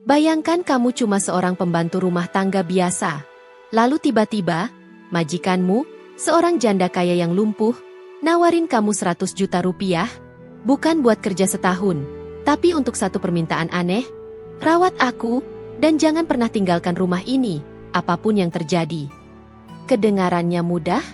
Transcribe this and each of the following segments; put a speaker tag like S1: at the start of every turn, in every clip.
S1: Bayangkan kamu cuma seorang pembantu rumah tangga biasa. Lalu tiba-tiba, majikanmu, seorang janda kaya yang lumpuh, nawarin kamu 100 juta rupiah, bukan buat kerja setahun, tapi untuk satu permintaan aneh, rawat aku, dan jangan pernah tinggalkan rumah ini, apapun yang terjadi. Kedengarannya mudah,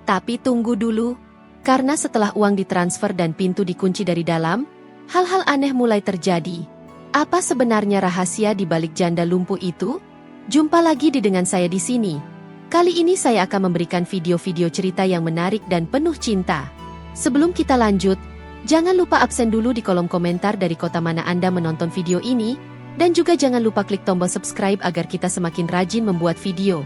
S1: tapi tunggu dulu, karena setelah uang ditransfer dan pintu dikunci dari dalam, hal-hal aneh mulai terjadi. Apa sebenarnya rahasia di balik janda lumpuh itu? Jumpa lagi dengan saya di sini. Kali ini saya akan memberikan video-video cerita yang menarik dan penuh cinta. Sebelum kita lanjut, jangan lupa absen dulu di kolom komentar dari kota mana Anda menonton video ini, dan juga jangan lupa klik tombol subscribe agar kita semakin rajin membuat video.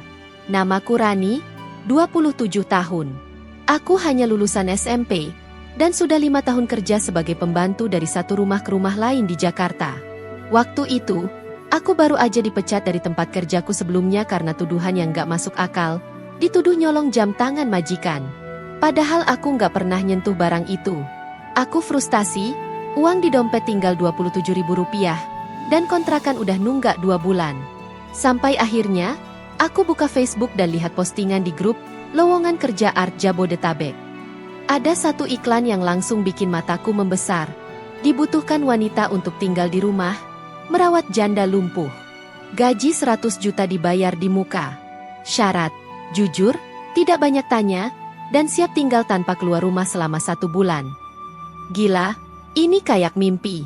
S1: Namaku Rani, 27 tahun. Aku hanya lulusan SMP, dan sudah 5 tahun kerja sebagai pembantu dari satu rumah ke rumah lain di Jakarta. Waktu itu, aku baru aja dipecat dari tempat kerjaku sebelumnya karena tuduhan yang gak masuk akal, dituduh nyolong jam tangan majikan. Padahal aku gak pernah nyentuh barang itu. Aku frustasi, uang di dompet tinggal Rp27.000, dan kontrakan udah nunggak 2 bulan. Sampai akhirnya, aku buka Facebook dan lihat postingan di grup lowongan kerja Art Jabodetabek. Ada satu iklan yang langsung bikin mataku membesar. Dibutuhkan wanita untuk tinggal di rumah, merawat janda lumpuh. Gaji 100 juta dibayar di muka. Syarat, jujur, tidak banyak tanya, dan siap tinggal tanpa keluar rumah selama 1 bulan. Gila, ini kayak mimpi.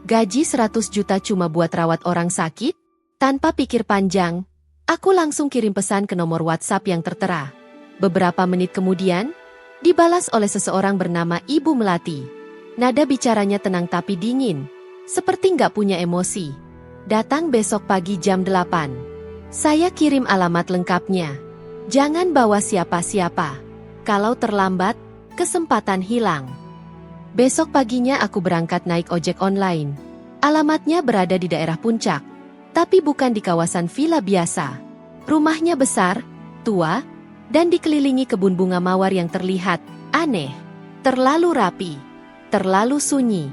S1: Gaji 100 juta cuma buat rawat orang sakit? Tanpa pikir panjang, aku langsung kirim pesan ke nomor WhatsApp yang tertera. Beberapa menit kemudian, dibalas oleh seseorang bernama Ibu Melati. Nada bicaranya tenang tapi dingin. Seperti nggak punya emosi. Datang besok pagi jam 8. Saya kirim alamat lengkapnya. Jangan bawa siapa-siapa. Kalau terlambat, kesempatan hilang. Besok paginya aku berangkat naik ojek online. Alamatnya berada di daerah Puncak, tapi bukan di kawasan villa biasa. Rumahnya besar, tua, dan dikelilingi kebun bunga mawar yang terlihat aneh. Terlalu rapi, terlalu sunyi.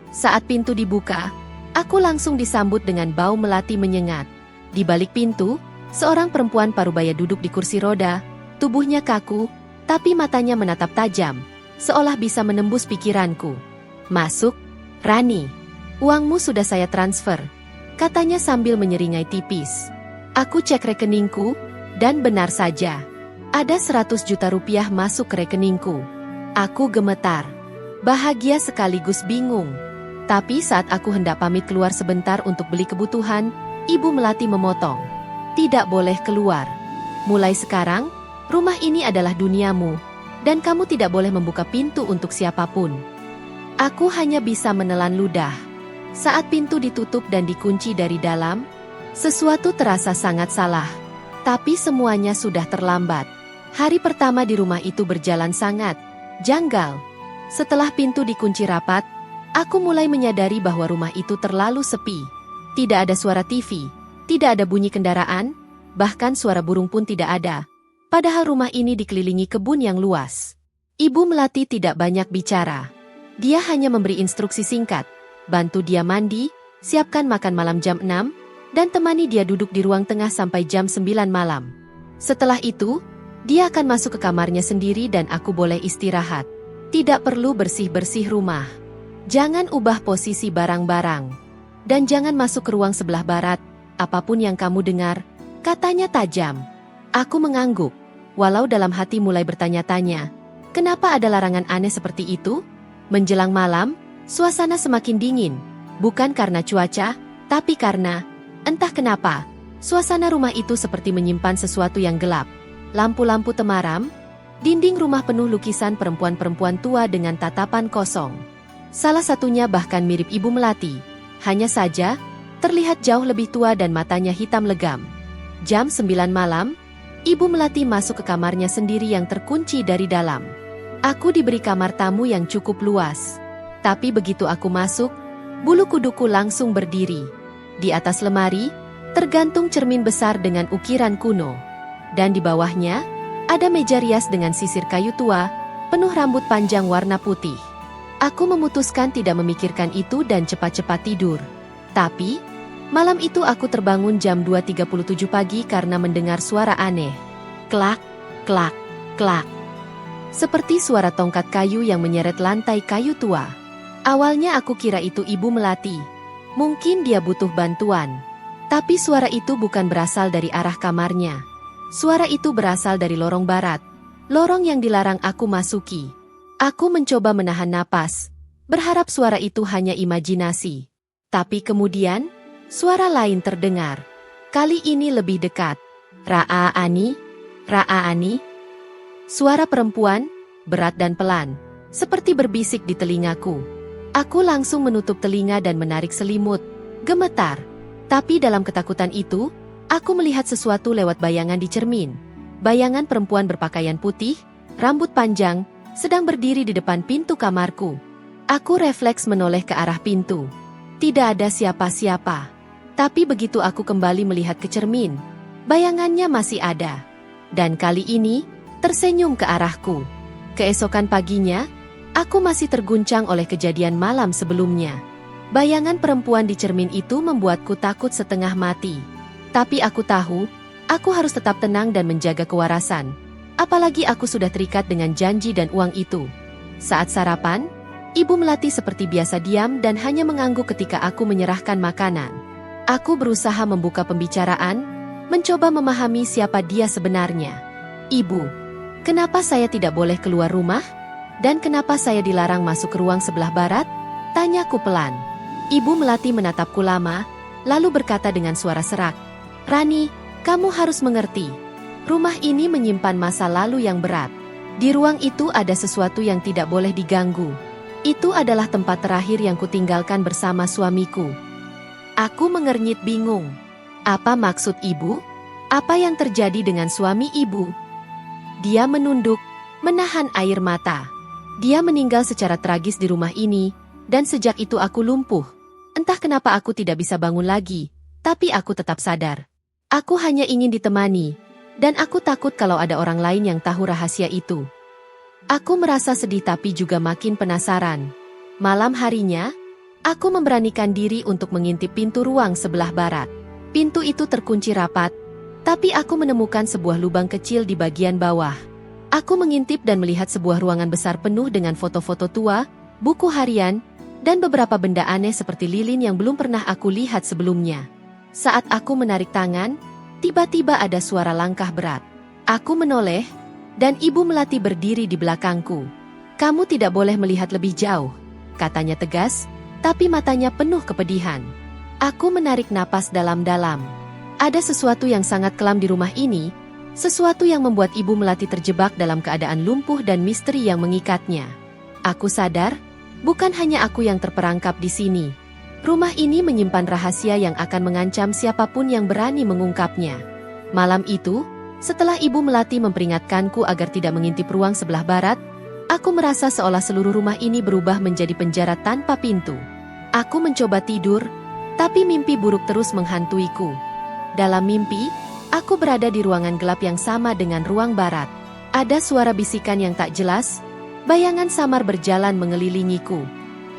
S1: Saat pintu dibuka, aku langsung disambut dengan bau melati menyengat. Di balik pintu, seorang perempuan parubaya duduk di kursi roda, tubuhnya kaku, tapi matanya menatap tajam, seolah bisa menembus pikiranku. "Masuk, Rani. Uangmu sudah saya transfer," katanya sambil menyeringai tipis. Aku cek rekeningku, dan benar saja. Ada 100 juta rupiah masuk ke rekeningku. Aku gemetar. Bahagia sekaligus bingung. Tapi saat aku hendak pamit keluar sebentar untuk beli kebutuhan, Ibu Melati memotong. "Tidak boleh keluar. Mulai sekarang, rumah ini adalah duniamu, dan kamu tidak boleh membuka pintu untuk siapapun." Aku hanya bisa menelan ludah. Saat pintu ditutup dan dikunci dari dalam, sesuatu terasa sangat salah. Tapi semuanya sudah terlambat. Hari pertama di rumah itu berjalan sangat janggal. Setelah pintu dikunci rapat, aku mulai menyadari bahwa rumah itu terlalu sepi. Tidak ada suara TV, tidak ada bunyi kendaraan, bahkan suara burung pun tidak ada. Padahal rumah ini dikelilingi kebun yang luas. Ibu Melati tidak banyak bicara. Dia hanya memberi instruksi singkat. Bantu dia mandi, siapkan makan malam jam 6, dan temani dia duduk di ruang tengah sampai jam 9 malam. Setelah itu, dia akan masuk ke kamarnya sendiri dan aku boleh istirahat. Tidak perlu bersih-bersih rumah. Jangan ubah posisi barang-barang. Dan jangan masuk ke ruang sebelah barat, apapun yang kamu dengar, katanya tajam. Aku mengangguk, walau dalam hati mulai bertanya-tanya, kenapa ada larangan aneh seperti itu? Menjelang malam, suasana semakin dingin, bukan karena cuaca, tapi karena, entah kenapa, suasana rumah itu seperti menyimpan sesuatu yang gelap. Lampu-lampu temaram, dinding rumah penuh lukisan perempuan-perempuan tua dengan tatapan kosong. Salah satunya bahkan mirip Ibu Melati. Hanya saja, terlihat jauh lebih tua dan matanya hitam legam. Jam 9 malam, Ibu Melati masuk ke kamarnya sendiri yang terkunci dari dalam. Aku diberi kamar tamu yang cukup luas. Tapi begitu aku masuk, bulu kuduku langsung berdiri. Di atas lemari, tergantung cermin besar dengan ukiran kuno. Dan di bawahnya, ada meja rias dengan sisir kayu tua, penuh rambut panjang warna putih. Aku memutuskan tidak memikirkan itu dan cepat-cepat tidur. Tapi, Malam itu aku terbangun jam 2.37 pagi karena mendengar suara aneh. Klak, klak, klak. Seperti suara tongkat kayu yang menyeret lantai kayu tua. Awalnya aku kira itu Ibu Melati. Mungkin dia butuh bantuan. Tapi suara itu bukan berasal dari arah kamarnya. Suara itu berasal dari lorong barat. Lorong yang dilarang aku masuki. Aku mencoba menahan napas. Berharap suara itu hanya imajinasi. Tapi kemudian, suara lain terdengar. Kali ini lebih dekat. Raa Ani? Raa Ani? Suara perempuan, berat dan pelan, seperti berbisik di telingaku. Aku langsung menutup telinga dan menarik selimut. Gemetar. Tapi dalam ketakutan itu, aku melihat sesuatu lewat bayangan di cermin. Bayangan perempuan berpakaian putih, rambut panjang, sedang berdiri di depan pintu kamarku. Aku refleks menoleh ke arah pintu. Tidak ada siapa-siapa. Tapi begitu aku kembali melihat ke cermin, bayangannya masih ada. Dan kali ini, tersenyum ke arahku. Keesokan paginya, aku masih terguncang oleh kejadian malam sebelumnya. Bayangan perempuan di cermin itu membuatku takut setengah mati. Tapi aku tahu, aku harus tetap tenang dan menjaga kewarasan. Apalagi aku sudah terikat dengan janji dan uang itu. Saat sarapan, Ibu Melati seperti biasa diam dan hanya mengangguk ketika aku menyerahkan makanan. Aku berusaha membuka pembicaraan, mencoba memahami siapa dia sebenarnya. Ibu, kenapa saya tidak boleh keluar rumah? Dan kenapa saya dilarang masuk ke ruang sebelah barat? Tanyaku pelan. Ibu Melati menatapku lama, lalu berkata dengan suara serak. Rani, kamu harus mengerti. Rumah ini menyimpan masa lalu yang berat. Di ruang itu ada sesuatu yang tidak boleh diganggu. Itu adalah tempat terakhir yang kutinggalkan bersama suamiku. Aku mengernyit bingung. Apa maksud ibu? Apa yang terjadi dengan suami ibu? Dia menunduk, menahan air mata. Dia meninggal secara tragis di rumah ini, dan sejak itu aku lumpuh. Entah kenapa aku tidak bisa bangun lagi, tapi aku tetap sadar. Aku hanya ingin ditemani, dan aku takut kalau ada orang lain yang tahu rahasia itu. Aku merasa sedih tapi juga makin penasaran. Malam harinya, aku memberanikan diri untuk mengintip pintu ruang sebelah barat. Pintu itu terkunci rapat, tapi aku menemukan sebuah lubang kecil di bagian bawah. Aku mengintip dan melihat sebuah ruangan besar penuh dengan foto-foto tua, buku harian, dan beberapa benda aneh seperti lilin yang belum pernah aku lihat sebelumnya. Saat aku menarik tangan, tiba-tiba ada suara langkah berat. Aku menoleh, dan Ibu Melati berdiri di belakangku. Kamu tidak boleh melihat lebih jauh, katanya tegas, tapi matanya penuh kepedihan. Aku menarik napas dalam-dalam. Ada sesuatu yang sangat kelam di rumah ini, sesuatu yang membuat Ibu Melati terjebak dalam keadaan lumpuh dan misteri yang mengikatnya. Aku sadar, bukan hanya aku yang terperangkap di sini. Rumah ini menyimpan rahasia yang akan mengancam siapapun yang berani mengungkapnya. Malam itu, setelah Ibu Melati memperingatkanku agar tidak mengintip ruang sebelah barat, aku merasa seolah seluruh rumah ini berubah menjadi penjara tanpa pintu. Aku mencoba tidur, tapi mimpi buruk terus menghantuiku. Dalam mimpi, aku berada di ruangan gelap yang sama dengan ruang barat. Ada suara bisikan yang tak jelas, bayangan samar berjalan mengelilingiku.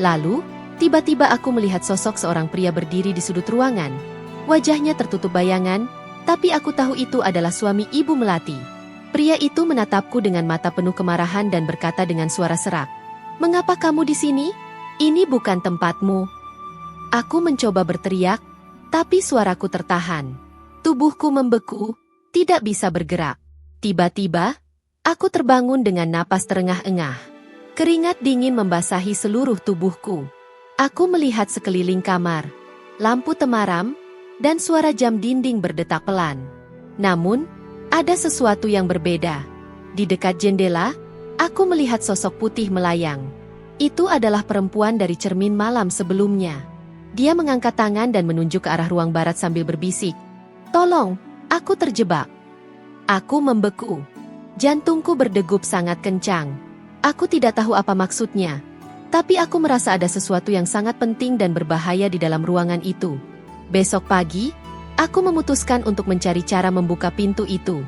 S1: Lalu, tiba-tiba aku melihat sosok seorang pria berdiri di sudut ruangan. Wajahnya tertutup bayangan, tapi aku tahu itu adalah suami Ibu Melati. Pria itu menatapku dengan mata penuh kemarahan dan berkata dengan suara serak, "Mengapa kamu di sini? Ini bukan tempatmu." Aku mencoba berteriak, tapi suaraku tertahan. Tubuhku membeku, tidak bisa bergerak. Tiba-tiba, aku terbangun dengan napas terengah-engah. Keringat dingin membasahi seluruh tubuhku. Aku melihat sekeliling kamar, lampu temaram, dan suara jam dinding berdetak pelan. Namun, ada sesuatu yang berbeda. Di dekat jendela, aku melihat sosok putih melayang. Itu adalah perempuan dari cermin malam sebelumnya. Dia mengangkat tangan dan menunjuk ke arah ruang barat sambil berbisik, "Tolong, aku terjebak." Aku membeku. Jantungku berdegup sangat kencang. Aku tidak tahu apa maksudnya, tapi aku merasa ada sesuatu yang sangat penting dan berbahaya di dalam ruangan itu. Besok pagi, aku memutuskan untuk mencari cara membuka pintu itu.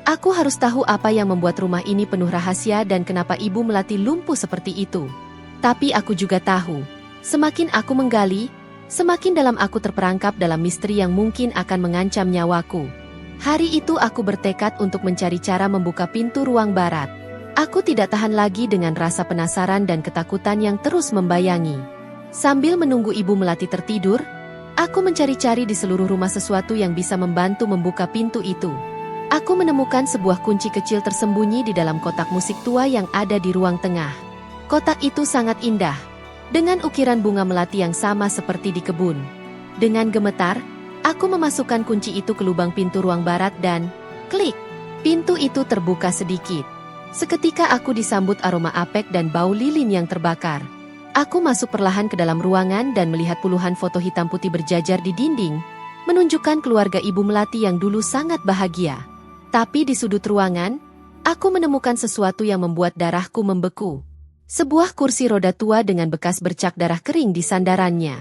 S1: Aku harus tahu apa yang membuat rumah ini penuh rahasia dan kenapa Ibu Melati lumpuh seperti itu. Tapi aku juga tahu, semakin aku menggali, Semakin dalam aku terperangkap dalam misteri yang mungkin akan mengancam nyawaku. Hari itu aku bertekad untuk mencari cara membuka pintu ruang barat. Aku tidak tahan lagi dengan rasa penasaran dan ketakutan yang terus membayangi. Sambil menunggu Ibu Melati tertidur, aku mencari-cari di seluruh rumah sesuatu yang bisa membantu membuka pintu itu. Aku menemukan sebuah kunci kecil tersembunyi di dalam kotak musik tua yang ada di ruang tengah. Kotak itu sangat indah, dengan ukiran bunga melati yang sama seperti di kebun. Dengan gemetar, aku memasukkan kunci itu ke lubang pintu ruang barat dan klik, pintu itu terbuka sedikit. Seketika aku disambut aroma apek dan bau lilin yang terbakar. Aku masuk perlahan ke dalam ruangan dan melihat puluhan foto hitam putih berjajar di dinding, menunjukkan keluarga Ibu Melati yang dulu sangat bahagia. Tapi di sudut ruangan, aku menemukan sesuatu yang membuat darahku membeku. Sebuah kursi roda tua dengan bekas bercak darah kering di sandarannya.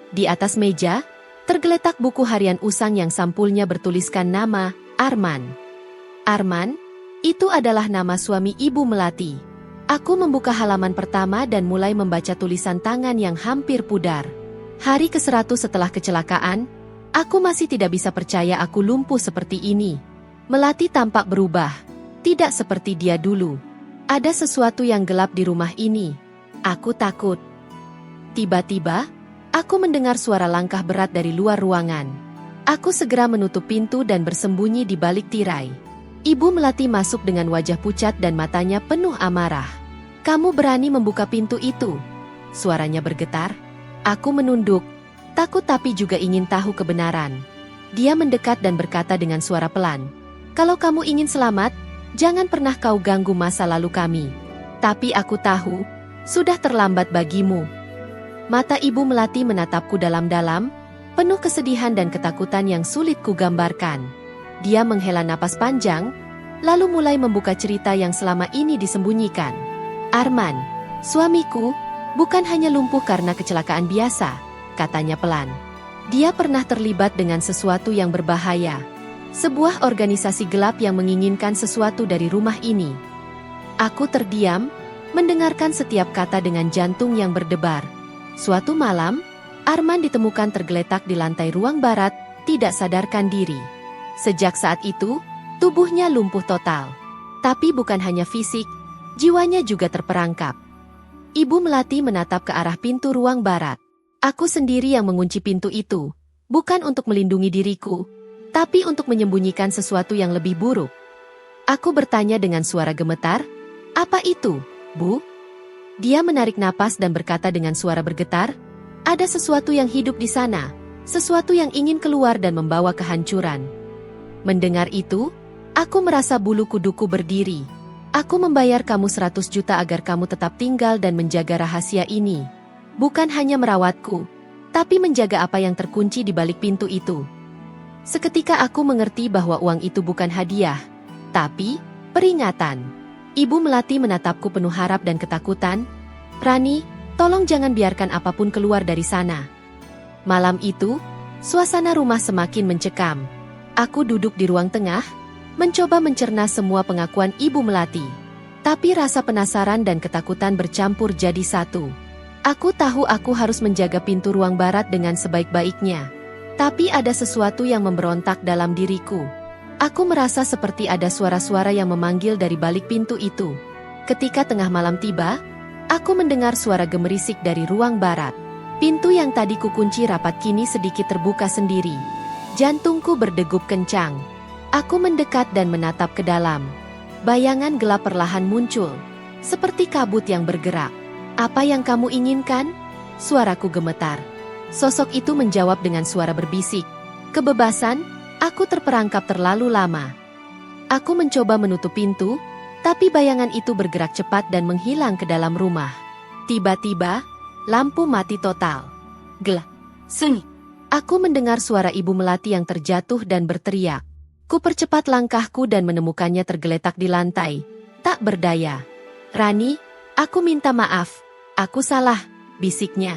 S1: Di atas meja, tergeletak buku harian usang yang sampulnya bertuliskan nama Arman. Arman, itu adalah nama suami Ibu Melati. Aku membuka halaman pertama dan mulai membaca tulisan tangan yang hampir pudar. Hari ke-100 setelah kecelakaan, aku masih tidak bisa percaya aku lumpuh seperti ini. Melati tampak berubah, tidak seperti dia dulu. Ada sesuatu yang gelap di rumah ini. Aku takut. Tiba-tiba, aku mendengar suara langkah berat dari luar ruangan. Aku segera menutup pintu dan bersembunyi di balik tirai. Ibu Melati masuk dengan wajah pucat dan matanya penuh amarah. "Kamu berani membuka pintu itu?" Suaranya bergetar. Aku menunduk, takut tapi juga ingin tahu kebenaran. Dia mendekat dan berkata dengan suara pelan, "Kalau kamu ingin selamat, jangan pernah kau ganggu masa lalu kami." Tapi aku tahu, sudah terlambat bagimu. Mata Ibu Melati menatapku dalam-dalam, penuh kesedihan dan ketakutan yang sulit kugambarkan. Dia menghela napas panjang, lalu mulai membuka cerita yang selama ini disembunyikan. "Arman, suamiku, bukan hanya lumpuh karena kecelakaan biasa," katanya pelan. "Dia pernah terlibat dengan sesuatu yang berbahaya. Sebuah organisasi gelap yang menginginkan sesuatu dari rumah ini." Aku terdiam, mendengarkan setiap kata dengan jantung yang berdebar. Suatu malam, Arman ditemukan tergeletak di lantai ruang barat, tidak sadarkan diri. Sejak saat itu, tubuhnya lumpuh total. Tapi bukan hanya fisik, jiwanya juga terperangkap. Ibu Melati menatap ke arah pintu ruang barat. Aku sendiri yang mengunci pintu itu, bukan untuk melindungi diriku, tapi untuk menyembunyikan sesuatu yang lebih buruk. Aku bertanya dengan suara gemetar, "Apa itu, Bu?" Dia menarik napas dan berkata dengan suara bergetar, "Ada sesuatu yang hidup di sana, sesuatu yang ingin keluar dan membawa kehancuran." Mendengar itu, aku merasa bulu kuduku berdiri. "Aku membayar kamu 100 juta agar kamu tetap tinggal dan menjaga rahasia ini. Bukan hanya merawatku, tapi menjaga apa yang terkunci di balik pintu itu." Seketika aku mengerti bahwa uang itu bukan hadiah, tapi peringatan. Ibu Melati menatapku penuh harap dan ketakutan. "Rani, tolong jangan biarkan apapun keluar dari sana." Malam itu, suasana rumah semakin mencekam. Aku duduk di ruang tengah, mencoba mencerna semua pengakuan Ibu Melati. Tapi rasa penasaran dan ketakutan bercampur jadi satu. Aku tahu aku harus menjaga pintu ruang barat dengan sebaik-baiknya. Tapi ada sesuatu yang memberontak dalam diriku. Aku merasa seperti ada suara-suara yang memanggil dari balik pintu itu. Ketika tengah malam tiba, aku mendengar suara gemerisik dari ruang barat. Pintu yang tadi kukunci rapat kini sedikit terbuka sendiri. Jantungku berdegup kencang. Aku mendekat dan menatap ke dalam. Bayangan gelap perlahan muncul, seperti kabut yang bergerak. "Apa yang kamu inginkan?" Suaraku gemetar. Sosok itu menjawab dengan suara berbisik, "Kebebasan, aku terperangkap terlalu lama." Aku mencoba menutup pintu, tapi bayangan itu bergerak cepat dan menghilang ke dalam rumah. Tiba-tiba, lampu mati total. Gelap. Sunyi. Aku mendengar suara Ibu Melati yang terjatuh dan berteriak. Kupercepat langkahku dan menemukannya tergeletak di lantai. Tak berdaya. "Rani, aku minta maaf. Aku salah," bisiknya.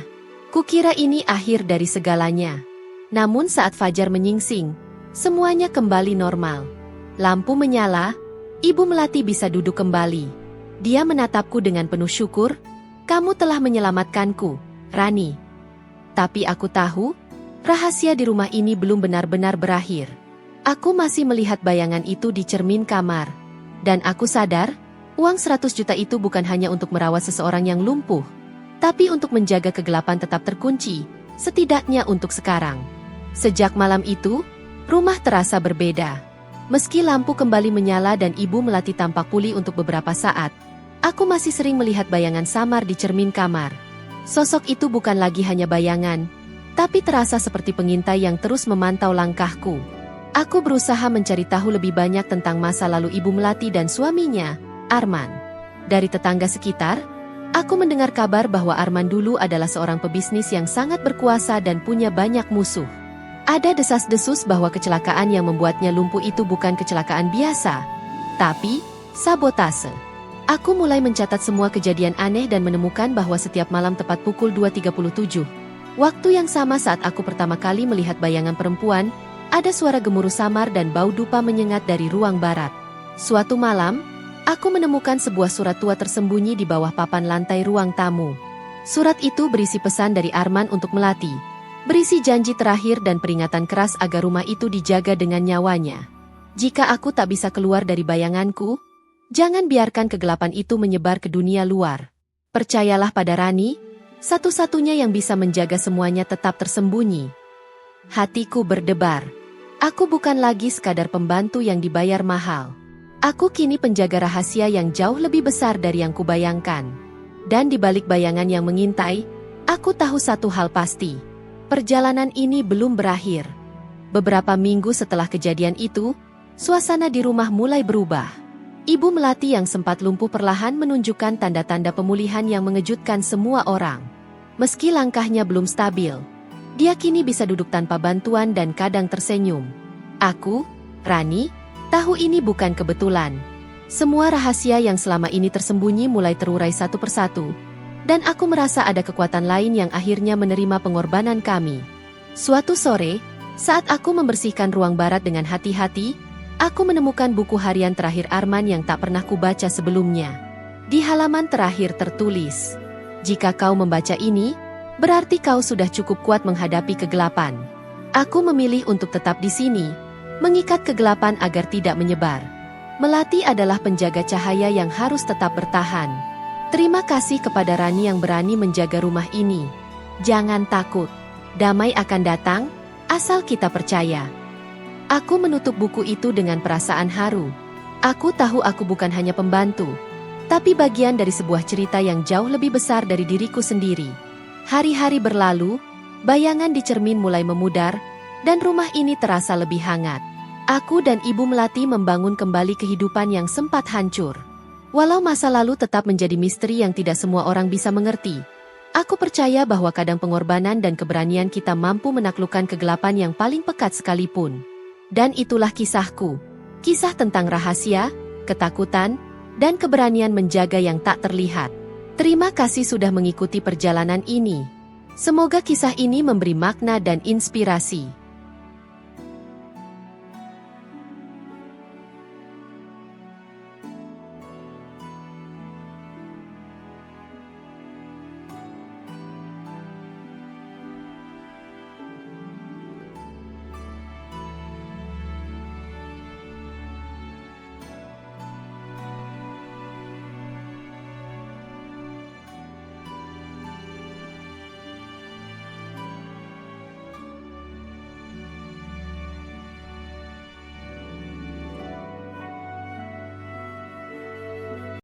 S1: Kukira ini akhir dari segalanya. Namun saat fajar menyingsing, semuanya kembali normal. Lampu menyala, Ibu Melati bisa duduk kembali. Dia menatapku dengan penuh syukur. "Kamu telah menyelamatkanku, Rani." Tapi aku tahu, rahasia di rumah ini belum benar-benar berakhir. Aku masih melihat bayangan itu di cermin kamar. Dan aku sadar, uang 100 juta itu bukan hanya untuk merawat seseorang yang lumpuh, tapi untuk menjaga kegelapan tetap terkunci, setidaknya untuk sekarang. Sejak malam itu, rumah terasa berbeda. Meski lampu kembali menyala dan Ibu Melati tampak pulih untuk beberapa saat, aku masih sering melihat bayangan samar di cermin kamar. Sosok itu bukan lagi hanya bayangan, tapi terasa seperti pengintai yang terus memantau langkahku. Aku berusaha mencari tahu lebih banyak tentang masa lalu Ibu Melati dan suaminya, Arman. Dari tetangga sekitar, aku mendengar kabar bahwa Arman dulu adalah seorang pebisnis yang sangat berkuasa dan punya banyak musuh. Ada desas-desus bahwa kecelakaan yang membuatnya lumpuh itu bukan kecelakaan biasa, tapi sabotase. Aku mulai mencatat semua kejadian aneh dan menemukan bahwa setiap malam tepat pukul 2.37, waktu yang sama saat aku pertama kali melihat bayangan perempuan, ada suara gemuruh samar dan bau dupa menyengat dari ruang barat. Suatu malam, aku menemukan sebuah surat tua tersembunyi di bawah papan lantai ruang tamu. Surat itu berisi pesan dari Arman untuk Melati, berisi janji terakhir dan peringatan keras agar rumah itu dijaga dengan nyawanya. Jika aku tak bisa keluar dari bayanganku, jangan biarkan kegelapan itu menyebar ke dunia luar. Percayalah pada Rani, satu-satunya yang bisa menjaga semuanya tetap tersembunyi. Hatiku berdebar. Aku bukan lagi sekadar pembantu yang dibayar mahal. Aku kini penjaga rahasia yang jauh lebih besar dari yang kubayangkan. Dan di balik bayangan yang mengintai, aku tahu satu hal pasti. Perjalanan ini belum berakhir. Beberapa minggu setelah kejadian itu, suasana di rumah mulai berubah. Ibu Melati yang sempat lumpuh perlahan menunjukkan tanda-tanda pemulihan yang mengejutkan semua orang. Meski langkahnya belum stabil, dia kini bisa duduk tanpa bantuan dan kadang tersenyum. Aku, Rani, tahu ini bukan kebetulan. Semua rahasia yang selama ini tersembunyi mulai terurai satu persatu, dan aku merasa ada kekuatan lain yang akhirnya menerima pengorbanan kami. Suatu sore, saat aku membersihkan ruang barat dengan hati-hati, aku menemukan buku harian terakhir Arman yang tak pernah kubaca sebelumnya. Di halaman terakhir tertulis, "Jika kau membaca ini, berarti kau sudah cukup kuat menghadapi kegelapan." Aku memilih untuk tetap di sini, mengikat kegelapan agar tidak menyebar. Melati adalah penjaga cahaya yang harus tetap bertahan. Terima kasih kepada Rani yang berani menjaga rumah ini. Jangan takut, damai akan datang, asal kita percaya. Aku menutup buku itu dengan perasaan haru. Aku tahu aku bukan hanya pembantu, tapi bagian dari sebuah cerita yang jauh lebih besar dari diriku sendiri. Hari-hari berlalu, bayangan di cermin mulai memudar, dan rumah ini terasa lebih hangat. Aku dan Ibu Melati membangun kembali kehidupan yang sempat hancur. Walau masa lalu tetap menjadi misteri yang tidak semua orang bisa mengerti, aku percaya bahwa kadang pengorbanan dan keberanian kita mampu menaklukkan kegelapan yang paling pekat sekalipun. Dan itulah kisahku. Kisah tentang rahasia, ketakutan, dan keberanian menjaga yang tak terlihat. Terima kasih sudah mengikuti perjalanan ini. Semoga kisah ini memberi makna dan inspirasi.